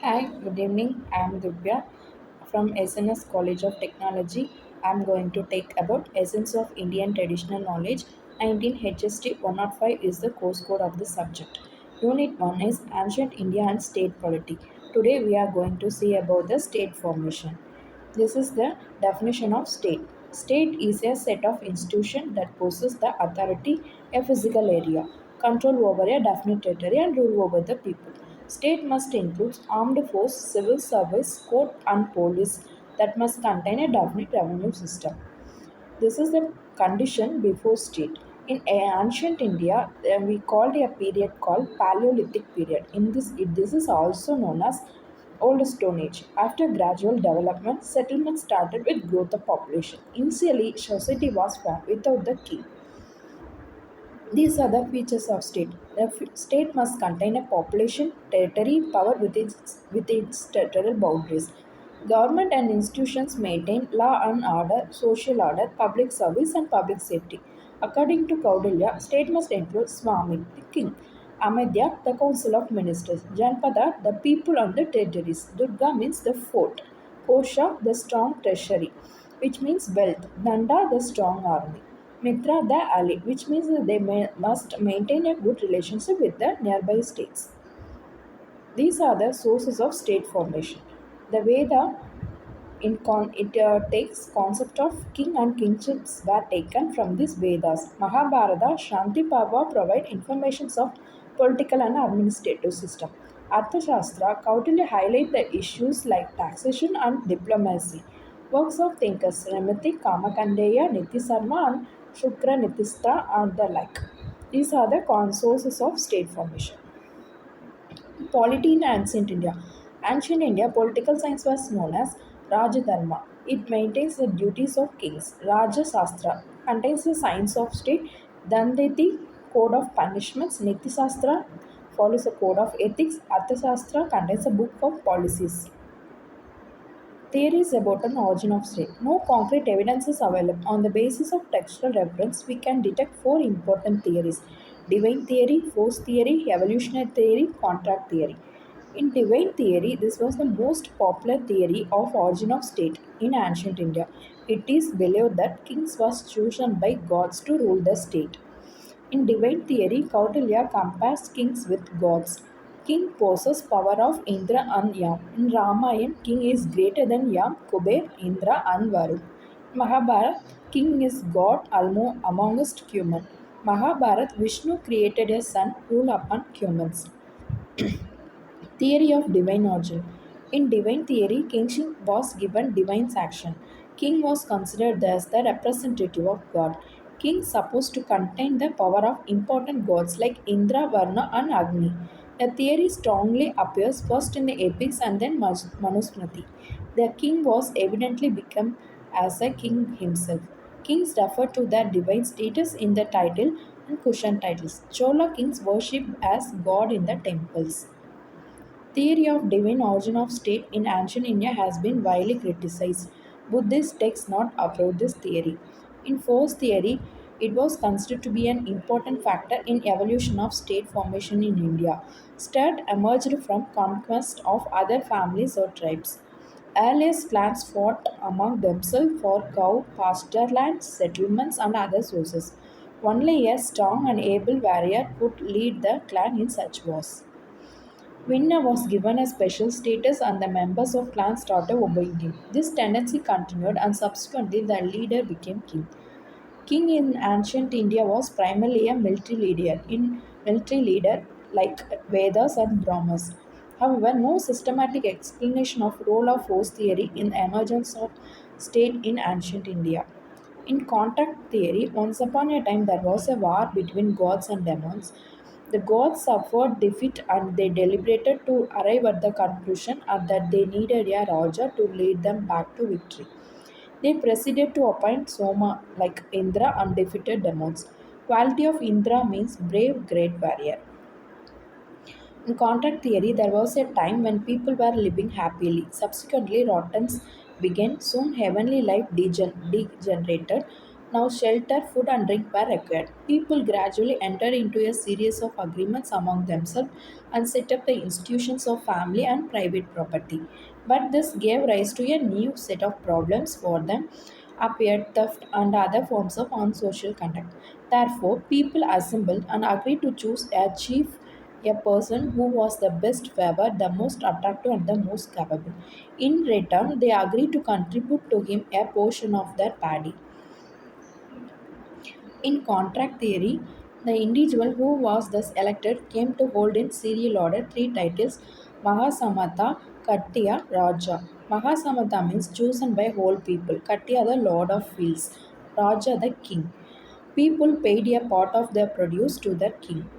Hi, good evening. I am Dubya from SNS College of Technology. I am going to take about Essence of Indian Traditional Knowledge. 19 HST 105 is the course code of the subject. Unit 1 is Ancient India and State Polity. Today we are going to see about the state formation. This is the definition of state. State is a set of institutions that possess the authority, a physical area, control over a definite territory, and rule over the people. State must include armed force, civil service, court, and police that must contain a definite revenue system. This is the condition before state. In ancient India, we called a period called Paleolithic period. This is also known as Old Stone Age. After gradual development, settlement started with growth of population. Initially, society was formed without the king. These are the features of state. State must contain a population, territory, power within its territorial boundaries. Government and institutions maintain law and order, social order, public service, and public safety. According to Kaudilya, state must include Swami, the king, Amadya, the council of ministers, Janpada, the people on the territories, Durga means the fort, Kosha, the strong treasury, which means wealth, Danda, the strong army. Mitra the ally, which means that must maintain a good relationship with the nearby states. These are the sources of state formation. The Veda takes concept of king and kingships were taken from these Vedas. Mahabharata, Shanti Parva provide informations of political and administrative system. Arthashastra, Kautilya highlight the issues like taxation and diplomacy. Works of thinkers Ramati, Kamakandeya, Niti Sarma and Shukra Nitista are the like. These are the sources of state formation. Polity in ancient India. Ancient India political science was known as Rajadharma. It maintains the duties of kings. Raja Sastra contains the science of state. Danditi, code of punishments. Niti Sastra follows a code of ethics. Arthashastra contains a book of policies. Theories about an origin of state. No concrete evidence is available. On the basis of textual reference, we can detect four important theories: divine theory, force theory, evolutionary theory, contract theory. In divine theory, this was the most popular theory of origin of state in ancient India. It is believed that kings was chosen by gods to rule the state. In divine theory, Kautilya compares kings with gods. King possesses power of Indra and Yam. In Ramayana, king is greater than Yam, Kuber, Indra and Varun. Mahabharata, king is god amongst human. Mahabharata, Vishnu created a son, rule upon humans. Theory of divine origin. In divine theory, kingship was given divine sanction. King was considered as the representative of God. King supposed to contain the power of important gods like Indra, Varna, and Agni. The theory strongly appears first in the epics and then Manusmriti. The king was evidently become as a king himself. Kings refer to their divine status in the title and cushion titles. Chola kings worshipped as god in the temples. Theory of divine origin of state in ancient India has been widely criticized. Buddhist texts not approve this theory. In force theory, it was considered to be an important factor in evolution of state formation in India. State emerged from conquest of other families or tribes. Earliest clans fought among themselves for cow, pasture lands, settlements, and other sources. Only a strong and able warrior could lead the clan in such wars. Winner was given a special status and the members of clan started obeying him. This tendency continued and subsequently the leader became king. King in ancient India was primarily a military leader like Vedas and Brahmas. However, no systematic explanation of role of force theory in the emergence of state in ancient India. In contact theory, once upon a time there was a war between gods and demons. The gods suffered defeat and they deliberated to arrive at the conclusion that they needed a Raja to lead them back to victory. They proceeded to appoint Soma like Indra and defeated demons. Quality of Indra means brave, great warrior. In contract theory, there was a time when people were living happily. Subsequently, rottenness began. Soon, heavenly life degenerated. Now, shelter, food, and drink were required. People gradually entered into a series of agreements among themselves and set up the institutions of family and private property. But this gave rise to a new set of problems for them appeared theft and other forms of unsocial conduct. Therefore, people assembled and agreed to choose a chief, a person who was the best favored, the most attractive, and the most capable. In return, they agreed to contribute to him a portion of their paddy. In contract theory, the individual who was thus elected came to hold in serial order three titles: Mahasamata, Kattiya, Raja. Mahasamata means chosen by whole people, Kattiya the lord of fields, Raja the king. People paid a part of their produce to the king.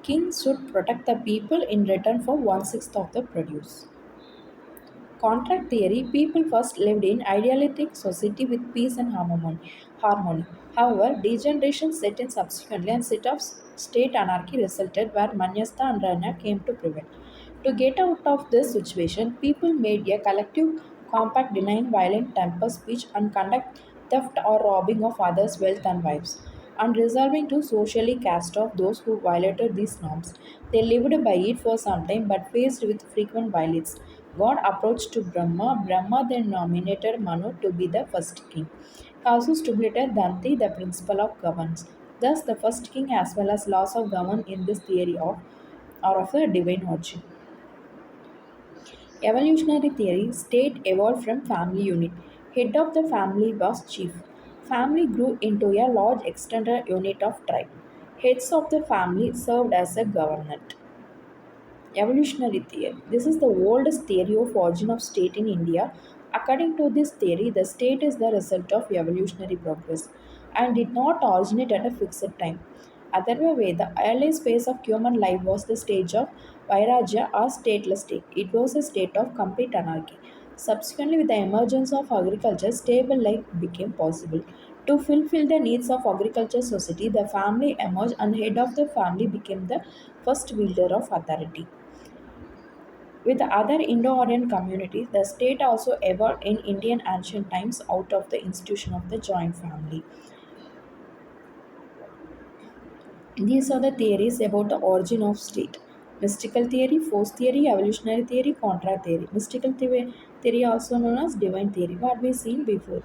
King should protect the people in return for one sixth of the produce. Contract theory, people first lived in idealistic society with peace and harmony. However, degeneration set in subsequently and set of state anarchy resulted where Manyasta and Rana came to prevail. To get out of this situation, people made a collective compact denying violent temper speech and conduct theft or robbing of others' wealth and wives, and resolving to socially cast off those who violated these norms. They lived by it for some time but faced with frequent violations. God approached to Brahma. Brahma then nominated Manu to be the first king. He also stipulated Danti, the principle of governance. Thus, the first king as well as laws of govern in this theory of or of the divine origin. Evolutionary theory state evolved from family unit. Head of the family was chief. Family grew into a large extended unit of tribe. Heads of the family served as a government. Evolutionary theory. This is the oldest theory of origin of state in India. According to this theory, the state is the result of evolutionary progress and did not originate at a fixed time. Otherwise, the earliest phase of human life was the stage of Vairagya or stateless state. It was a state of complete anarchy. Subsequently, with the emergence of agriculture, stable life became possible. To fulfill the needs of agriculture society, the family emerged and head of the family became the first wielder of authority. With other Indo-Aryan communities, the state also evolved in Indian ancient times out of the institution of the joint family. These are the theories about the origin of state. Mystical theory, force theory, evolutionary theory, contract theory. Theory also known as divine theory, what we seen before.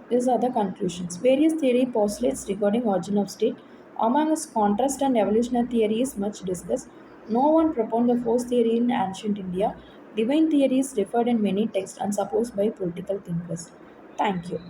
These are the conclusions. Various theory postulates regarding origin of state. Among us, contrast and evolutionary theory is much discussed. No one proposed the force theory in ancient India. Divine theory is referred in many texts and supposed by political thinkers. Thank you.